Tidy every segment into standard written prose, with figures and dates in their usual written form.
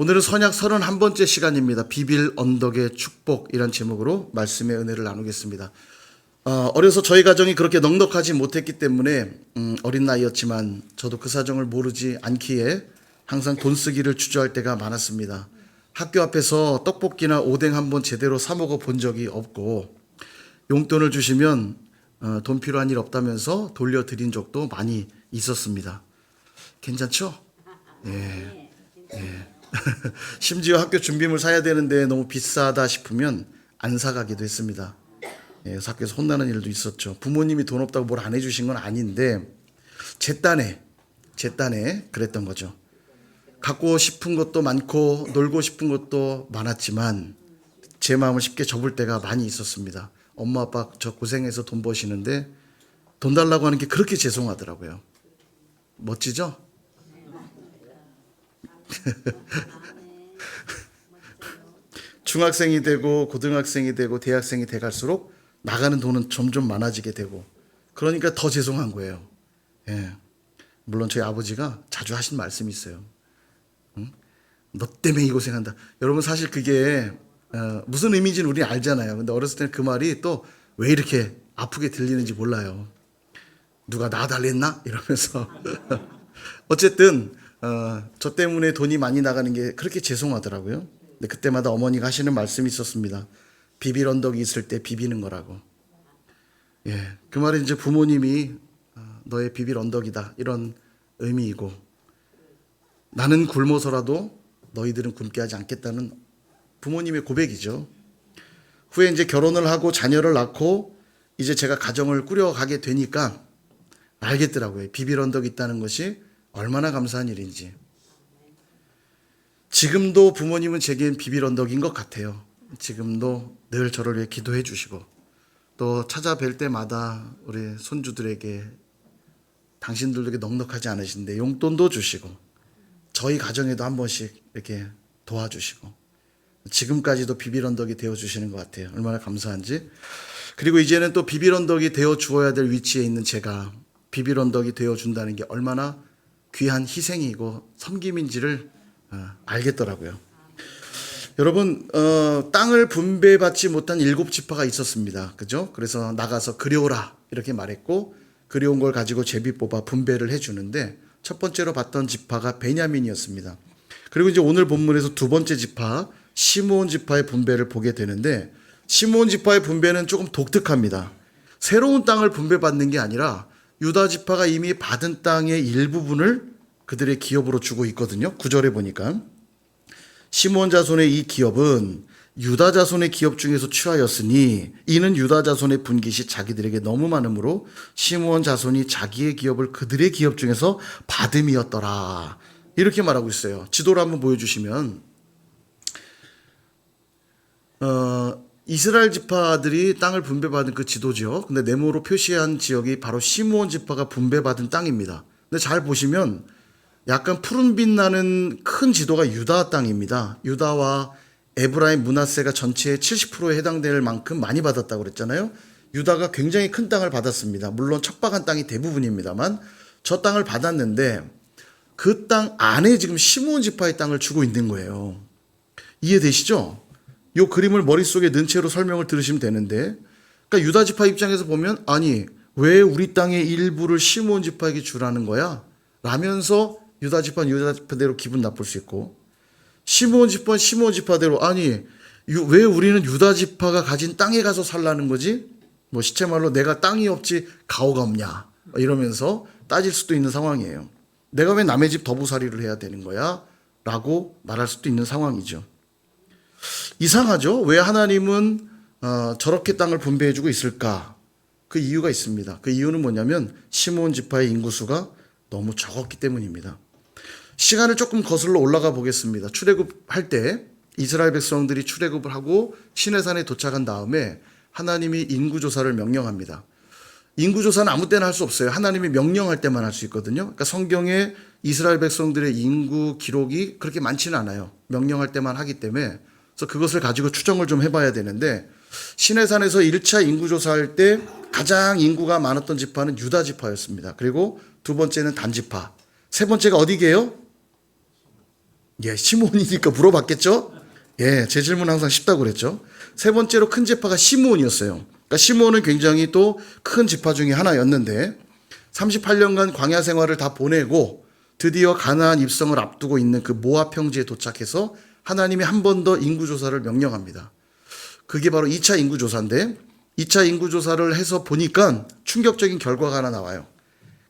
오늘은 선약 31번째 시간입니다. 비빌 언덕의 축복이란 제목으로 말씀의 은혜를 나누겠습니다. 어려서 저희 가정이 그렇게 넉넉하지 못했기 때문에 어린 나이였지만 저도 그 사정을 모르지 않기에 항상 돈 쓰기를 주저할 때가 많았습니다. 학교 앞에서 떡볶이나 오뎅 한번 제대로 사 먹어 본 적이 없고 용돈을 주시면 돈 필요한 일 없다면서 돌려드린 적도 많이 있었습니다. 괜찮죠? 예. 심지어 학교 준비물 사야 되는데 너무 비싸다 싶으면 안 사가기도 했습니다. 그래서 학교에서 혼나는 일도 있었죠. 부모님이 돈 없다고 뭘 안 해주신 건 아닌데 제 딴에 그랬던 거죠. 갖고 싶은 것도 많고 놀고 싶은 것도 많았지만 제 마음을 쉽게 접을 때가 많이 있었습니다. 엄마 아빠 저 고생해서 돈 버시는데 돈 달라고 하는 게 그렇게 죄송하더라고요. 멋지죠? 중학생이 되고 고등학생이 되고 대학생이 돼갈수록 나가는 돈은 점점 많아지게 되고 그러니까 더 죄송한 거예요. 물론 저희 아버지가 자주 하신 말씀이 있어요. 너 때문에 이 고생한다. 여러분 사실 그게 무슨 의미인지는 우리 알잖아요. 근데 어렸을 때는 그 말이 또 왜 이렇게 아프게 들리는지 몰라요. 누가 나 달랬나? 이러면서 어쨌든 저 때문에 돈이 많이 나가는 게 그렇게 죄송하더라고요. 근데 그때마다 어머니가 하시는 말씀이 있었습니다. 비빌 언덕이 있을 때 비비는 거라고. 그 말은 이제 부모님이 너의 비빌 언덕이다 이런 의미이고 나는 굶어서라도 너희들은 굶게 하지 않겠다는 부모님의 고백이죠. 후에 이제 결혼을 하고 자녀를 낳고 이제 제가 가정을 꾸려가게 되니까 알겠더라고요. 비빌 언덕이 있다는 것이 얼마나 감사한 일인지. 지금도 부모님은 제겐 비빌 언덕인 것 같아요. 지금도 늘 저를 위해 기도해 주시고 또 찾아뵐 때마다 우리 손주들에게 당신들에게 넉넉하지 않으신데 용돈도 주시고 저희 가정에도 한 번씩 이렇게 도와주시고 지금까지도 비빌 언덕이 되어주시는 것 같아요. 얼마나 감사한지. 그리고 이제는 또 비빌 언덕이 되어 주어야 될 위치에 있는 제가 비빌 언덕이 되어준다는 게 얼마나 귀한 희생이고 섬김인지를 알겠더라고요. 여러분 땅을 분배받지 못한 7지파가 있었습니다. 그죠? 그래서 나가서 그려오라 이렇게 말했고 그려온 걸 가지고 제비 뽑아 분배를 해주는데 첫 번째로 봤던 지파가 베냐민이었습니다. 그리고 이제 오늘 본문에서 두 번째 지파 시므온 지파의 분배를 보게 되는데 시므온 지파의 분배는 조금 독특합니다. 새로운 땅을 분배받는 게 아니라 유다 지파가 이미 받은 땅의 일부분을 그들의 기업으로 주고 있거든요. 9절에 보니까 시므온 자손의 이 기업은 유다 자손의 기업 중에서 취하였으니 이는 유다 자손의 분깃이 자기들에게 너무 많으므로 시므온 자손이 자기의 기업을 그들의 기업 중에서 받음이었더라. 이렇게 말하고 있어요. 지도를 한번 보여주시면 이스라엘 지파들이 땅을 분배받은 그 지도죠. 근데 네모로 표시한 지역이 바로 시므온 지파가 분배받은 땅입니다. 근데 잘 보시면 약간 푸른빛 나는 큰 지도가 유다 땅입니다. 유다와 에브라임, 므낫세가 전체의 70%에 해당될 만큼 많이 받았다고 그랬잖아요. 유다가 굉장히 큰 땅을 받았습니다. 물론 척박한 땅이 대부분입니다만 저 땅을 받았는데 그 땅 안에 지금 시므온 지파의 땅을 주고 있는 거예요. 이해되시죠? 이 그림을 머릿속에 넣은 채로 설명을 들으시면 되는데 그러니까 유다 지파 입장에서 보면 아니 왜 우리 땅의 일부를 시므온 지파에게 주라는 거야? 라면서 유다 지파는 유다 지파대로 기분 나쁠 수 있고 시므온 지파는 시므온 지파대로 아니 왜 우리는 유다 지파가 가진 땅에 가서 살라는 거지? 뭐 시체말로 내가 땅이 없지 가오가 없냐 이러면서 따질 수도 있는 상황이에요. 내가 왜 남의 집 더부살이를 해야 되는 거야? 라고 말할 수도 있는 상황이죠. 이상하죠? 왜 하나님은 저렇게 땅을 분배해주고 있을까? 그 이유가 있습니다. 그 이유는 뭐냐면 시므온 지파의 인구수가 너무 적었기 때문입니다. 시간을 조금 거슬러 올라가 보겠습니다. 출애굽할 때 이스라엘 백성들이 출애굽을 하고 시내산에 도착한 다음에 하나님이 인구조사를 명령합니다. 인구조사는 아무 때나 할 수 없어요. 하나님이 명령할 때만 할 수 있거든요. 그러니까 성경에 이스라엘 백성들의 인구 기록이 그렇게 많지는 않아요. 명령할 때만 하기 때문에 그래서 그것을 가지고 추정을 좀 해봐야 되는데 시내산에서 1차 인구조사할 때 가장 인구가 많았던 지파는 유다 지파였습니다. 그리고 두 번째는 단 지파. 세 번째가 어디게요? 예, 시므온이니까 물어봤겠죠? 예, 제 질문 항상 쉽다고 그랬죠. 세 번째로 큰 지파가 시므온이었어요. 그러니까 시므온은 굉장히 또 큰 지파 중에 하나였는데 38년간 광야 생활을 다 보내고 드디어 가나안 입성을 앞두고 있는 그 모압 평지에 도착해서 하나님이 한 번 더 인구조사를 명령합니다. 그게 바로 2차 인구조사인데 2차 인구조사를 해서 보니까 충격적인 결과가 하나 나와요.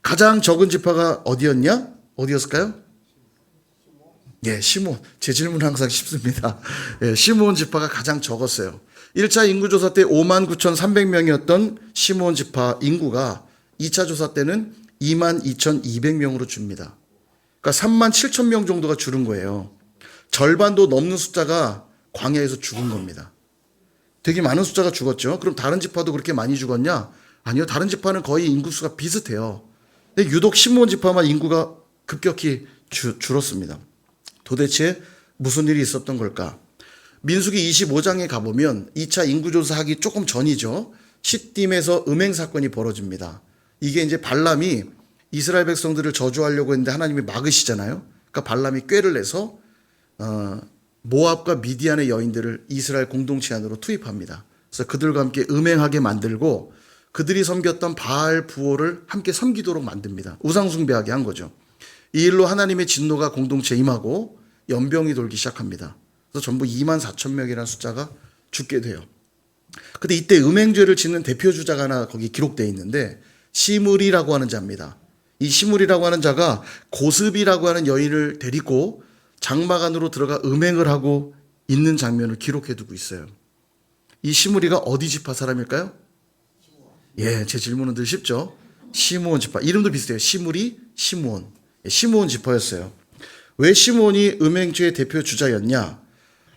가장 적은 지파가 어디였냐? 어디였을까요? 예, 시므온. 제 질문은 항상 쉽습니다. 예, 시므온 지파가 가장 적었어요. 1차 인구조사 때 59,300명이었던 시므온 지파 인구가 2차 조사 때는 22,200명으로 줍니다. 그러니까 37,000명 정도가 줄은 거예요. 절반도 넘는 숫자가 광야에서 죽은 겁니다. 되게 많은 숫자가 죽었죠. 그럼 다른 지파도 그렇게 많이 죽었냐? 아니요. 다른 지파는 거의 인구수가 비슷해요. 근데 유독 시므온 지파만 인구가 급격히 줄었습니다. 도대체 무슨 일이 있었던 걸까? 민수기 25장에 가보면 2차 인구조사하기 조금 전이죠. 시딤에서 음행 사건이 벌어집니다. 이게 이제 발람이 이스라엘 백성들을 저주하려고 했는데 하나님이 막으시잖아요. 그러니까 발람이 꾀를 내서 모압과 미디안의 여인들을 이스라엘 공동체 안으로 투입합니다. 그래서 그들과 함께 음행하게 만들고 그들이 섬겼던 바알 부호를 함께 섬기도록 만듭니다. 우상숭배하게 한 거죠. 이 일로 하나님의 진노가 공동체에 임하고 연병이 돌기 시작합니다. 그래서 전부 24,000명이라는 숫자가 죽게 돼요. 근데 이때 음행죄를 짓는 대표 주자가 하나 거기 기록되어 있는데 시므리라고 하는 자입니다. 이 시므리라고 하는 자가 고습이라고 하는 여인을 데리고 장막 안으로 들어가 음행을 하고 있는 장면을 기록해 두고 있어요. 이 시므리가 어디 지파 사람일까요? 예, 제 질문은 늘 쉽죠. 시므온 지파. 이름도 비슷해요. 시므리, 시므온. 시므온 지파였어요. 왜 시므온이 음행죄의 대표 주자였냐?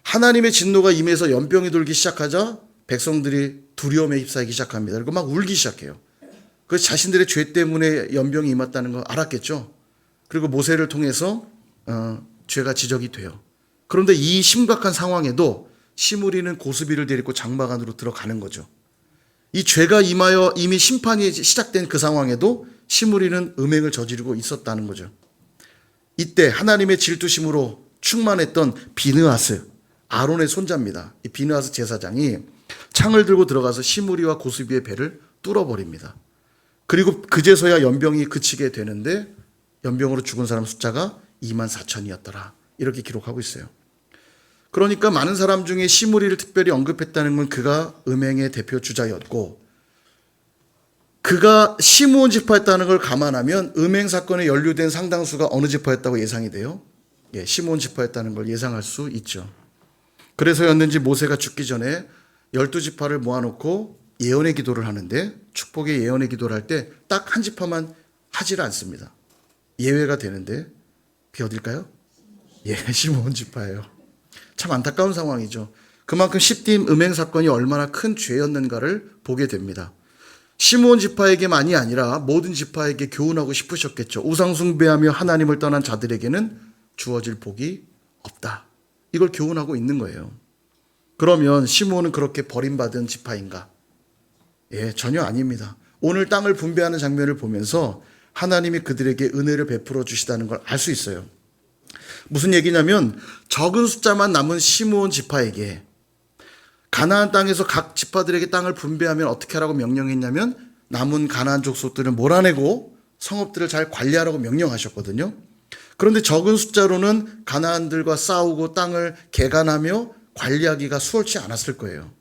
하나님의 진노가 임해서 연병이 돌기 시작하자 백성들이 두려움에 휩싸이기 시작합니다. 그리고 막 울기 시작해요. 그 자신들의 죄 때문에 연병이 임했다는 거 알았겠죠. 그리고 모세를 통해서 죄가 지적이 돼요. 그런데 이 심각한 상황에도 시므리는 고스비를 데리고 장막 안으로 들어가는 거죠. 이 죄가 임하여 이미 심판이 시작된 그 상황에도 시므리는 음행을 저지르고 있었다는 거죠. 이때 하나님의 질투심으로 충만했던 비느하스, 아론의 손자입니다. 이 비느하스 제사장이 창을 들고 들어가서 시므리와 고스비의 배를 뚫어버립니다. 그리고 그제서야 연병이 그치게 되는데 연병으로 죽은 사람 숫자가 24,000이었더라. 이렇게 기록하고 있어요. 그러니까 많은 사람 중에 시므리를 특별히 언급했다는 건 그가 음행의 대표 주자였고 그가 시므온 지파였다는 걸 감안하면 음행 사건에 연루된 상당수가 어느 지파였다고 예상이 돼요? 예, 시므온 지파였다는 걸 예상할 수 있죠. 그래서였는지 모세가 죽기 전에 12지파를 모아놓고 예언의 기도를 하는데 축복의 예언의 기도를 할 때 딱 한 지파만 하지를 않습니다. 예외가 되는데 그게 어딜까요? 예, 시므온 지파예요. 참 안타까운 상황이죠. 그만큼 시딤 음행 사건이 얼마나 큰 죄였는가를 보게 됩니다. 시므온 지파에게만이 아니라 모든 지파에게 교훈하고 싶으셨겠죠. 우상숭배하며 하나님을 떠난 자들에게는 주어질 복이 없다. 이걸 교훈하고 있는 거예요. 그러면 시므온은 그렇게 버림받은 지파인가? 예, 전혀 아닙니다. 오늘 땅을 분배하는 장면을 보면서 하나님이 그들에게 은혜를 베풀어 주시다는 걸 알 수 있어요. 무슨 얘기냐면 적은 숫자만 남은 시므온 지파에게 가나안 땅에서 각 지파들에게 땅을 분배하면 어떻게 하라고 명령했냐면 남은 가나안 족속들을 몰아내고 성읍들을 잘 관리하라고 명령하셨거든요. 그런데 적은 숫자로는 가나안들과 싸우고 땅을 개간하며 관리하기가 수월치 않았을 거예요.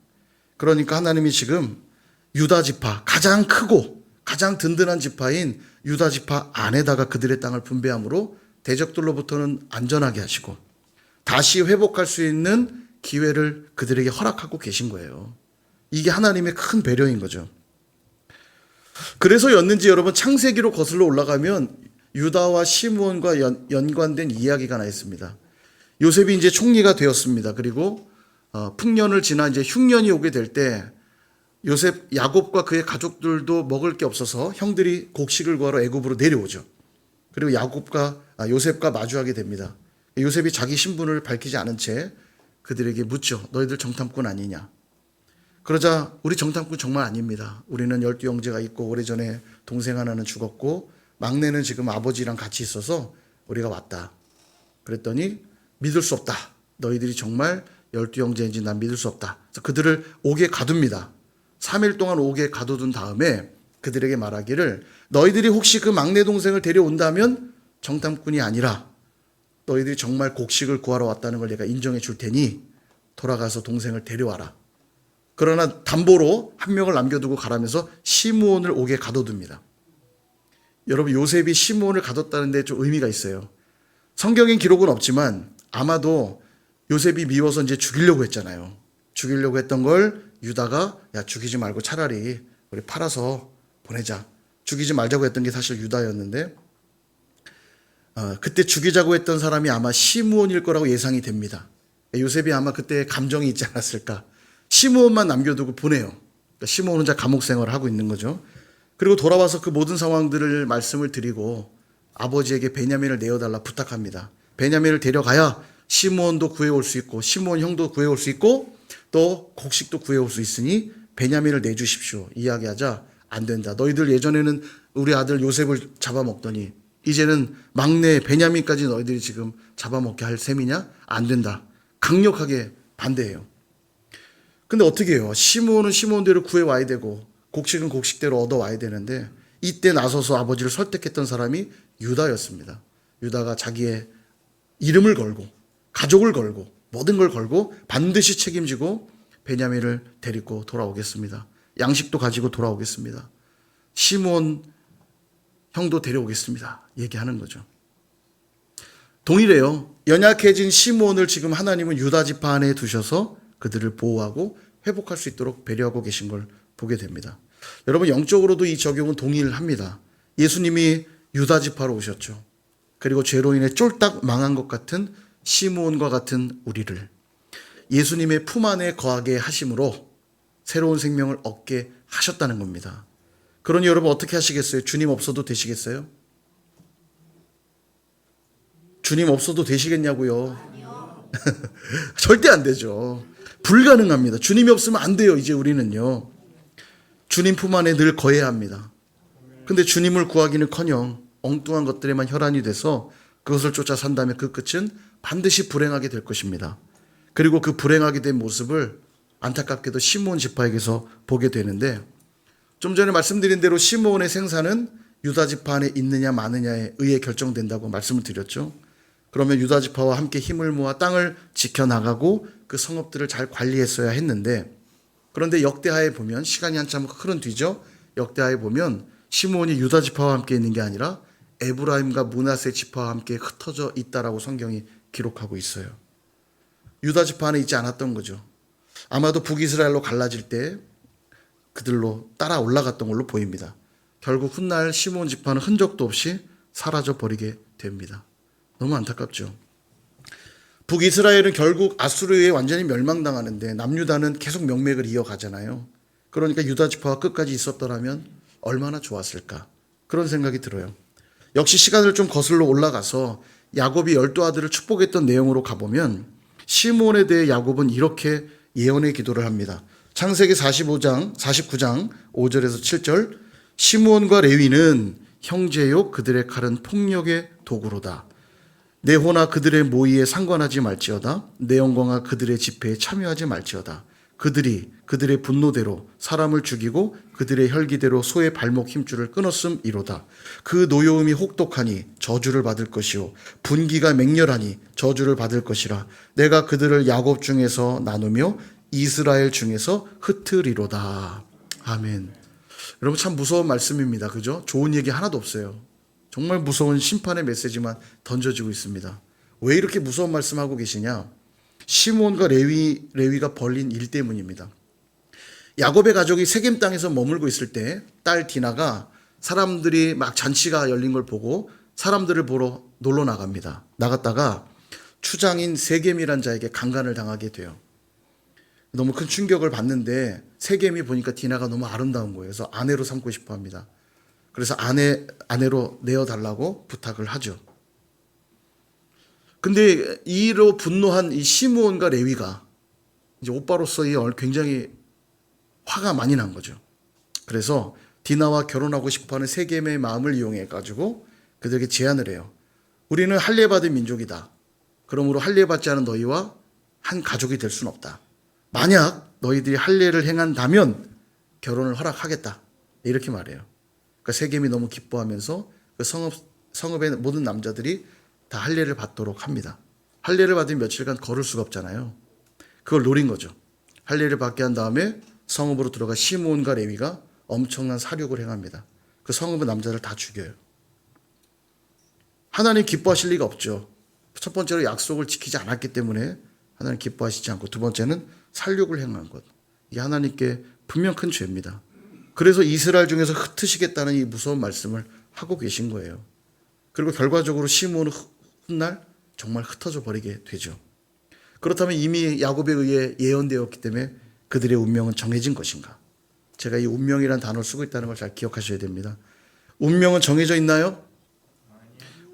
그러니까 하나님이 지금 유다 지파, 가장 크고 가장 든든한 지파인 유다 지파 안에다가 그들의 땅을 분배함으로 대적들로부터는 안전하게 하시고 다시 회복할 수 있는 기회를 그들에게 허락하고 계신 거예요. 이게 하나님의 큰 배려인 거죠. 그래서였는지 여러분 창세기로 거슬러 올라가면 유다와 시므온과 연관된 이야기가 나 있습니다. 요셉이 이제 총리가 되었습니다. 그리고 풍년을 지나 이제 흉년이 오게 될 때 요셉 야곱과 그의 가족들도 먹을 게 없어서 형들이 곡식을 구하러 애굽으로 내려오죠. 그리고 요셉과 마주하게 됩니다. 요셉이 자기 신분을 밝히지 않은 채 그들에게 묻죠. 너희들 정탐꾼 아니냐? 그러자 우리 정탐꾼 정말 아닙니다. 우리는 12형제가 있고 오래전에 동생 하나는 죽었고 막내는 지금 아버지랑 같이 있어서 우리가 왔다. 그랬더니 믿을 수 없다. 너희들이 정말 12형제인지 난 믿을 수 없다. 그래서 그들을 옥에 가둡니다. 3일 동안 옥에 가둬둔 다음에 그들에게 말하기를 너희들이 혹시 그 막내 동생을 데려온다면 정탐꾼이 아니라 너희들이 정말 곡식을 구하러 왔다는 걸 내가 인정해 줄 테니 돌아가서 동생을 데려와라. 그러나 담보로 한 명을 남겨두고 가라면서 시므온을 옥에 가둬둡니다. 여러분, 요셉이 시므온을 가뒀다는 데 좀 의미가 있어요. 성경엔 기록은 없지만 아마도 요셉이 미워서 이제 죽이려고 했잖아요. 죽이려고 했던 걸 유다가 야, 죽이지 말고 차라리 우리 팔아서 보내자. 죽이지 말자고 했던 게 사실 유다였는데 그때 죽이자고 했던 사람이 아마 시므온일 거라고 예상이 됩니다. 요셉이 아마 그때 감정이 있지 않았을까. 시므온만 남겨두고 보내요. 그러니까 시므온 혼자 감옥 생활을 하고 있는 거죠. 그리고 돌아와서 그 모든 상황들을 말씀을 드리고 아버지에게 베냐민을 내어달라 부탁합니다. 베냐민을 데려가야 시므온도 구해올 수 있고 시므온 형도 구해올 수 있고 또 곡식도 구해올 수 있으니 베냐민을 내주십시오. 이야기하자 안 된다. 너희들 예전에는 우리 아들 요셉을 잡아먹더니 이제는 막내 베냐민까지 너희들이 지금 잡아먹게 할 셈이냐? 안 된다. 강력하게 반대해요. 근데 어떻게 해요? 시므온은 시므온대로 구해와야 되고 곡식은 곡식대로 얻어와야 되는데 이때 나서서 아버지를 설득했던 사람이 유다였습니다. 유다가 자기의 이름을 걸고 가족을 걸고 모든 걸 걸고 반드시 책임지고 베냐민을 데리고 돌아오겠습니다. 양식도 가지고 돌아오겠습니다. 시므온 형도 데려오겠습니다. 얘기하는 거죠. 동일해요. 연약해진 시므온을 지금 하나님은 유다 지파 안에 두셔서 그들을 보호하고 회복할 수 있도록 배려하고 계신 걸 보게 됩니다. 여러분, 영적으로도 이 적용은 동일합니다. 예수님이 유다 지파로 오셨죠. 그리고 죄로 인해 쫄딱 망한 것 같은 시므온과 같은 우리를 예수님의 품 안에 거하게 하심으로 새로운 생명을 얻게 하셨다는 겁니다. 그러니 여러분 어떻게 하시겠어요? 주님 없어도 되시겠어요? 주님 없어도 되시겠냐고요? 절대 안 되죠. 불가능합니다. 주님이 없으면 안 돼요. 이제 우리는요. 주님 품 안에 늘 거해야 합니다. 근데 주님을 구하기는커녕 엉뚱한 것들에만 혈안이 돼서 그것을 쫓아 산다면 그 끝은 반드시 불행하게 될 것입니다. 그리고 그 불행하게 된 모습을 안타깝게도 시므온 지파에게서 보게 되는데 좀 전에 말씀드린 대로 시므온의 생사는 유다 지파 안에 있느냐 마느냐에 의해 결정된다고 말씀을 드렸죠. 그러면 유다 지파와 함께 힘을 모아 땅을 지켜나가고 그 성읍들을 잘 관리했어야 했는데 그런데 역대하에 보면 시간이 한참 흐른 뒤죠. 역대하에 보면 시므온이 유다 지파와 함께 있는 게 아니라 에브라임과 므낫세 지파와 함께 흩어져 있다라고 성경이 기록하고 있어요. 유다 지파 안에 있지 않았던 거죠. 아마도 북이스라엘로 갈라질 때 그들로 따라 올라갔던 걸로 보입니다. 결국 훗날 시므온 지파는 흔적도 없이 사라져 버리게 됩니다. 너무 안타깝죠. 북이스라엘은 결국 아수르에 완전히 멸망당하는데 남유다는 계속 명맥을 이어가잖아요. 그러니까 유다 지파가 끝까지 있었더라면 얼마나 좋았을까 그런 생각이 들어요. 역시 시간을 좀 거슬러 올라가서 야곱이 12아들을 축복했던 내용으로 가보면 시므온에 대해 야곱은 이렇게 예언의 기도를 합니다. 창세기 49장 5절에서 7절 시므온과 레위는 형제요 그들의 칼은 폭력의 도구로다. 내 호나 그들의 모의에 상관하지 말지어다. 내 영광아 그들의 집회에 참여하지 말지어다. 그들이 그들의 분노대로 사람을 죽이고 그들의 혈기대로 소의 발목 힘줄을 끊었음이로다. 그 노여움이 혹독하니 저주를 받을 것이요 분기가 맹렬하니 저주를 받을 것이라. 내가 그들을 야곱 중에서 나누며 이스라엘 중에서 흩으리로다. 아멘. 여러분 참 무서운 말씀입니다. 그죠? 좋은 얘기 하나도 없어요. 정말 무서운 심판의 메시지만 던져지고 있습니다. 왜 이렇게 무서운 말씀하고 계시냐? 시므온과 레위가 벌린 일 때문입니다. 야곱의 가족이 세겜 땅에서 머물고 있을 때 딸 디나가 사람들이 막 잔치가 열린 걸 보고 사람들을 보러 놀러 나갑니다. 나갔다가 추장인 세겜이란 자에게 강간을 당하게 돼요. 너무 큰 충격을 받는데 세겜이 보니까 디나가 너무 아름다운 거예요. 그래서 아내로 삼고 싶어 합니다. 그래서 아내로 내어달라고 부탁을 하죠. 근데 이로 분노한 이 시므온과 레위가 이제 오빠로서 굉장히 화가 많이 난 거죠. 그래서 디나와 결혼하고 싶어하는 세겜의 마음을 이용해 가지고 그들에게 제안을 해요. 우리는 할례받은 민족이다. 그러므로 할례받지 않은 너희와 한 가족이 될 수는 없다. 만약 너희들이 할례를 행한다면 결혼을 허락하겠다. 이렇게 말해요. 그러니까 세겜이 너무 기뻐하면서 그 성읍의 모든 남자들이 다 할례를 받도록 합니다. 할례를 받으면 며칠간 걸을 수가 없잖아요. 그걸 노린 거죠. 할례를 받게 한 다음에 성읍으로 들어가 시므온과 레위가 엄청난 사륙을 행합니다. 그 성읍의 남자를 다 죽여요. 하나님 기뻐하실 리가 없죠. 첫 번째로 약속을 지키지 않았기 때문에 하나님 기뻐하시지 않고, 두 번째는 살육을 행한 것. 이게 하나님께 분명 큰 죄입니다. 그래서 이스라엘 중에서 흩으시겠다는 이 무서운 말씀을 하고 계신 거예요. 그리고 결과적으로 시므온은 훗날 정말 흩어져 버리게 되죠. 그렇다면 이미 야곱에 의해 예언되었기 때문에 그들의 운명은 정해진 것인가? 제가 이 운명이라는 단어를 쓰고 있다는 걸 잘 기억하셔야 됩니다. 운명은 정해져 있나요?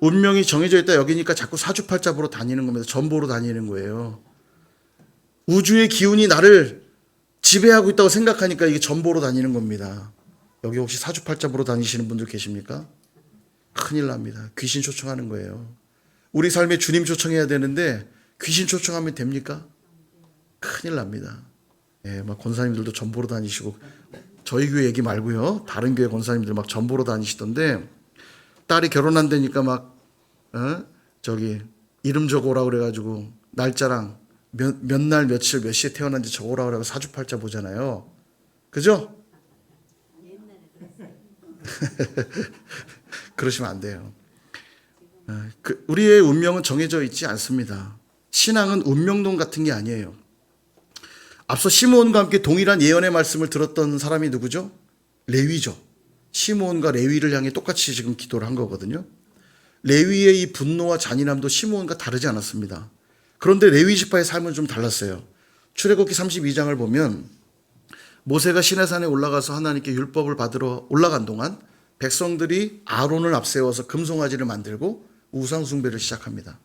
운명이 정해져 있다 여기니까 자꾸 사주팔자보로 다니는 겁니다. 전보로 다니는 거예요. 우주의 기운이 나를 지배하고 있다고 생각하니까 이게 전보로 다니는 겁니다. 여기 혹시 사주팔자보로 다니시는 분들 계십니까? 큰일 납니다. 귀신 초청하는 거예요. 우리 삶에 주님 초청해야 되는데 귀신 초청하면 됩니까? 큰일 납니다. 예, 막 권사님들도 전보로 다니시고, 저희 교회 얘기 말고요. 다른 교회 권사님들 막 전보로 다니시던데, 딸이 결혼한다니까 막 이름 적어오라 그래가지고 날짜랑 몇 날 며칠 몇 시에 태어난지 적어오라 그래서 사주팔자 보잖아요. 그죠? 그러시면 안 돼요. 우리의 운명은 정해져 있지 않습니다. 신앙은 운명론 같은 게 아니에요. 앞서 시므온과 함께 동일한 예언의 말씀을 들었던 사람이 누구죠? 레위죠. 시므온과 레위를 향해 똑같이 지금 기도를 한 거거든요. 레위의 이 분노와 잔인함도 시므온과 다르지 않았습니다. 그런데 레위 지파의 삶은 좀 달랐어요. 출애굽기 32장을 보면 모세가 시내산에 올라가서 하나님께 율법을 받으러 올라간 동안 백성들이 아론을 앞세워서 금송아지를 만들고 우상 숭배를 시작합니다.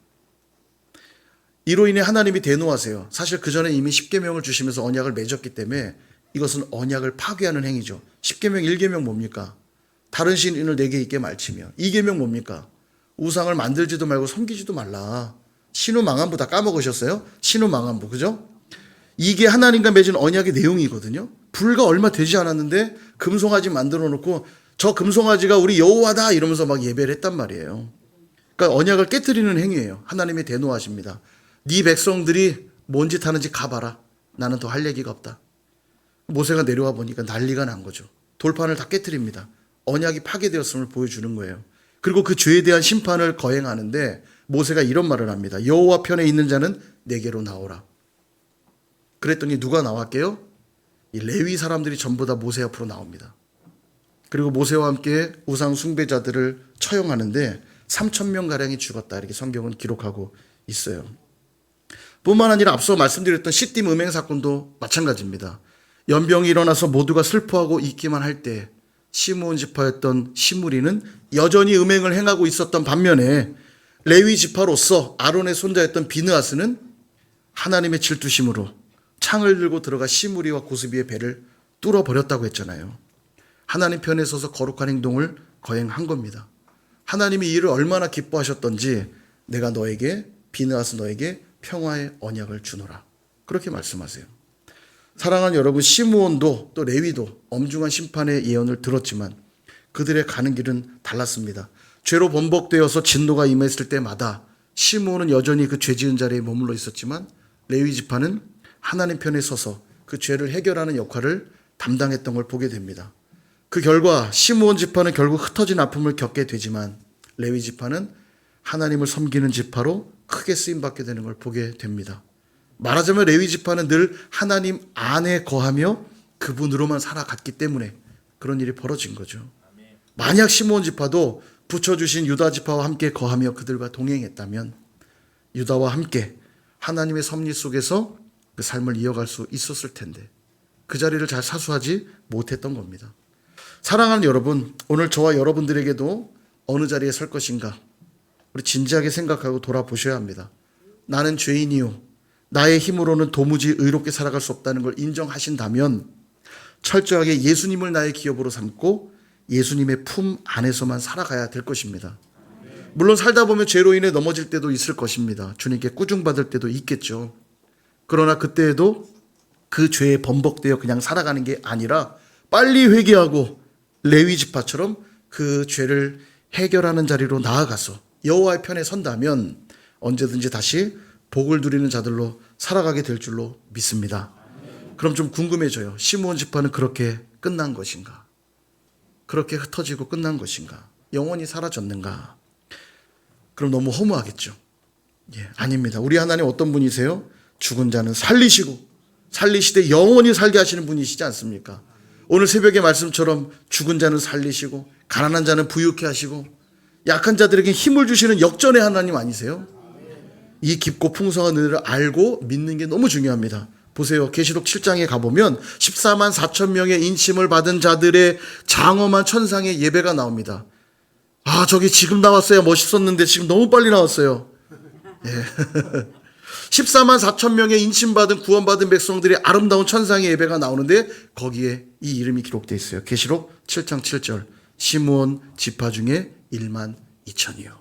이로 인해 하나님이 대노하세요. 사실 그 전에 이미 십계명을 주시면서 언약을 맺었기 때문에 이것은 언약을 파괴하는 행위죠. 십계명 1계명 뭡니까? 다른 신을 내게 있게 말치며. 2계명 뭡니까? 우상을 만들지도 말고 섬기지도 말라. 신우망한부 다 까먹으셨어요? 신우망한부, 그죠? 이게 하나님과 맺은 언약의 내용이거든요. 불과 얼마 되지 않았는데 금송아지 만들어 놓고 저 금송아지가 우리 여호와다 이러면서 막 예배를 했단 말이에요. 그러니까 언약을 깨뜨리는 행위예요. 하나님이 대노하십니다. 네 백성들이 뭔 짓 하는지 가봐라. 나는 더 할 얘기가 없다. 모세가 내려와 보니까 난리가 난 거죠. 돌판을 다 깨뜨립니다. 언약이 파괴되었음을 보여주는 거예요. 그리고 그 죄에 대한 심판을 거행하는데 모세가 이런 말을 합니다. 여호와 편에 있는 자는 내게로 나오라. 그랬더니 누가 나왔게요? 이 레위 사람들이 전부 다 모세 앞으로 나옵니다. 그리고 모세와 함께 우상 숭배자들을 처형하는데 3,000명가량이 죽었다. 이렇게 성경은 기록하고 있어요. 뿐만 아니라 앞서 말씀드렸던 시딤 음행 사건도 마찬가지입니다. 연병이 일어나서 모두가 슬퍼하고 있기만 할 때 시므온 지파였던 시므리는 여전히 음행을 행하고 있었던 반면에 레위 지파로서 아론의 손자였던 비느하스는 하나님의 질투심으로 창을 들고 들어가 시므리와 고스비의 배를 뚫어버렸다고 했잖아요. 하나님 편에 서서 거룩한 행동을 거행한 겁니다. 하나님이 이를 얼마나 기뻐하셨던지 내가 너에게, 비느하스 너에게 평화의 언약을 주노라. 그렇게 말씀하세요. 사랑하는 여러분, 시므온도 또 레위도 엄중한 심판의 예언을 들었지만 그들의 가는 길은 달랐습니다. 죄로 번복되어서 진노가 임했을 때마다 시므온은 여전히 그 죄 지은 자리에 머물러 있었지만 레위 지파는 하나님 편에 서서 그 죄를 해결하는 역할을 담당했던 걸 보게 됩니다. 그 결과 시므온 지파는 결국 흩어진 아픔을 겪게 되지만 레위 지파는 하나님을 섬기는 지파로 크게 쓰임받게 되는 걸 보게 됩니다. 말하자면 레위 지파는 늘 하나님 안에 거하며 그분으로만 살아갔기 때문에 그런 일이 벌어진 거죠. 만약 시므온 지파도 붙여주신 유다 지파와 함께 거하며 그들과 동행했다면 유다와 함께 하나님의 섭리 속에서 그 삶을 이어갈 수 있었을 텐데 그 자리를 잘 사수하지 못했던 겁니다. 사랑하는 여러분, 오늘 저와 여러분들에게도 어느 자리에 설 것인가 우리 진지하게 생각하고 돌아보셔야 합니다. 나는 죄인이요 나의 힘으로는 도무지 의롭게 살아갈 수 없다는 걸 인정하신다면 철저하게 예수님을 나의 기업으로 삼고 예수님의 품 안에서만 살아가야 될 것입니다. 물론 살다 보면 죄로 인해 넘어질 때도 있을 것입니다. 주님께 꾸중받을 때도 있겠죠. 그러나 그때에도 그 죄에 번복되어 그냥 살아가는 게 아니라 빨리 회개하고 레위 지파처럼 그 죄를 해결하는 자리로 나아가서 여호와의 편에 선다면 언제든지 다시 복을 누리는 자들로 살아가게 될 줄로 믿습니다. 그럼 좀 궁금해져요. 시므온 지파는 그렇게 끝난 것인가? 그렇게 흩어지고 끝난 것인가? 영원히 사라졌는가? 그럼 너무 허무하겠죠. 아닙니다. 우리 하나님 어떤 분이세요? 죽은 자는 살리시되 영원히 살게 하시는 분이시지 않습니까? 오늘 새벽의 말씀처럼 죽은 자는 살리시고 가난한 자는 부유케 하시고 약한 자들에게 힘을 주시는 역전의 하나님 아니세요? 이 깊고 풍성한 은혜를 알고 믿는 게 너무 중요합니다. 보세요. 계시록 7장에 가보면 14만 4천 명의 인침을 받은 자들의 장엄한 천상의 예배가 나옵니다. 아, 저기 지금 나왔어야 멋있었는데 지금 너무 빨리 나왔어요. 14만 4천 명의 인침받은 구원받은 백성들의 아름다운 천상의 예배가 나오는데 거기에 이 이름이 기록되어 있어요. 계시록 7장 7절 시므온 지파 중에 1만 2천이요.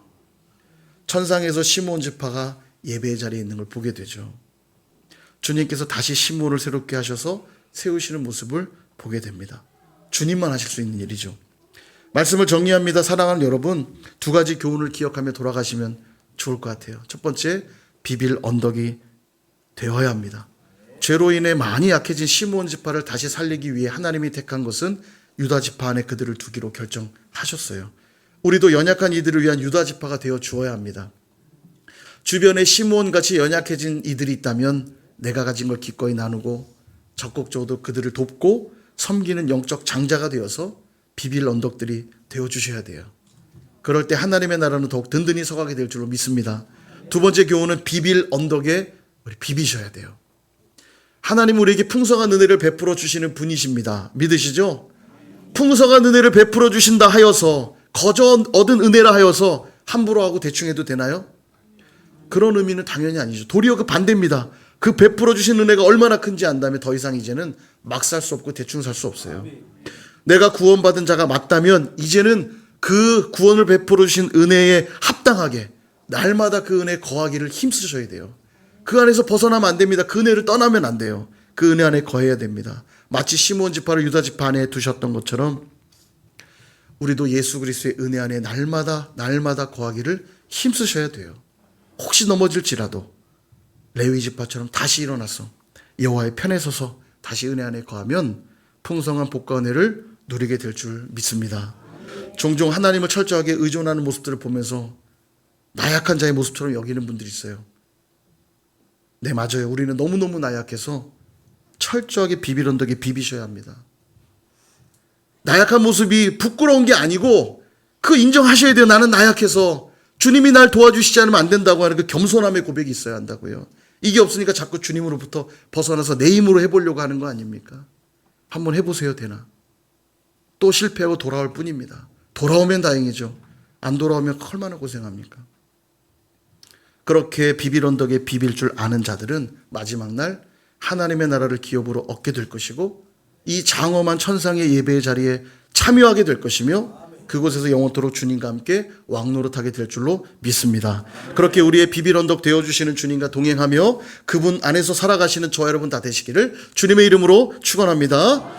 천상에서 시므온 지파가 예배의 자리에 있는 걸 보게 되죠. 주님께서 다시 시므온을 새롭게 하셔서 세우시는 모습을 보게 됩니다. 주님만 하실 수 있는 일이죠. 말씀을 정리합니다. 사랑하는 여러분, 두 가지 교훈을 기억하며 돌아가시면 좋을 것 같아요. 첫 번째, 비빌 언덕이 되어야 합니다. 죄로 인해 많이 약해진 시므온 지파를 다시 살리기 위해 하나님이 택한 것은 유다 지파 안에 그들을 두기로 결정하셨어요. 우리도 연약한 이들을 위한 유다 지파가 되어 주어야 합니다. 주변에 시므온 같이 연약해진 이들이 있다면 내가 가진 걸 기꺼이 나누고 적극적으로 그들을 돕고 섬기는 영적 장자가 되어서 비빌 언덕들이 되어주셔야 돼요. 그럴 때 하나님의 나라는 더욱 든든히 서가게 될 줄로 믿습니다. 두 번째 교훈은 비빌 언덕에 우리 비비셔야 돼요. 하나님 우리에게 풍성한 은혜를 베풀어 주시는 분이십니다. 믿으시죠? 풍성한 은혜를 베풀어 주신다 하여서 거저 얻은 은혜라 하여서 함부로 하고 대충 해도 되나요? 그런 의미는 당연히 아니죠. 도리어 그 반대입니다. 그 베풀어 주신 은혜가 얼마나 큰지 안다면 더 이상 이제는 막 살 수 없고 대충 살 수 없어요. 내가 구원받은 자가 맞다면 이제는 그 구원을 베풀어 주신 은혜에 합당하게 날마다 그 은혜에 거하기를 힘쓰셔야 돼요. 그 안에서 벗어나면 안 됩니다. 그 은혜를 떠나면 안 돼요. 그 은혜 안에 거해야 됩니다. 마치 시므온 지파를 유다 지파 안에 두셨던 것처럼 우리도 예수 그리스도의 은혜 안에 날마다 거하기를 힘쓰셔야 돼요. 혹시 넘어질지라도 레위 지파처럼 다시 일어나서 여호와의 편에 서서 다시 은혜 안에 거하면 풍성한 복과 은혜를 누리게 될 줄 믿습니다. 종종 하나님을 철저하게 의존하는 모습들을 보면서 나약한 자의 모습처럼 여기는 분들이 있어요. 네, 맞아요. 우리는 너무너무 나약해서 철저하게 비빌 언덕에 비비셔야 합니다. 나약한 모습이 부끄러운 게 아니고 그 인정하셔야 돼요. 나는 나약해서 주님이 날 도와주시지 않으면 안 된다고 하는 그 겸손함의 고백이 있어야 한다고요. 이게 없으니까 자꾸 주님으로부터 벗어나서 내 힘으로 해보려고 하는 거 아닙니까? 한번 해보세요. 되나? 또 실패하고 돌아올 뿐입니다. 돌아오면 다행이죠. 안 돌아오면 얼마나 고생합니까? 그렇게 비빌 언덕에 비빌 줄 아는 자들은 마지막 날 하나님의 나라를 기업으로 얻게 될 것이고 이 장엄한 천상의 예배의 자리에 참여하게 될 것이며 그곳에서 영원토록 주님과 함께 왕노릇하게 될 줄로 믿습니다. 그렇게 우리의 비빌 언덕 되어주시는 주님과 동행하며 그분 안에서 살아가시는 저와 여러분 다 되시기를 주님의 이름으로 축원합니다.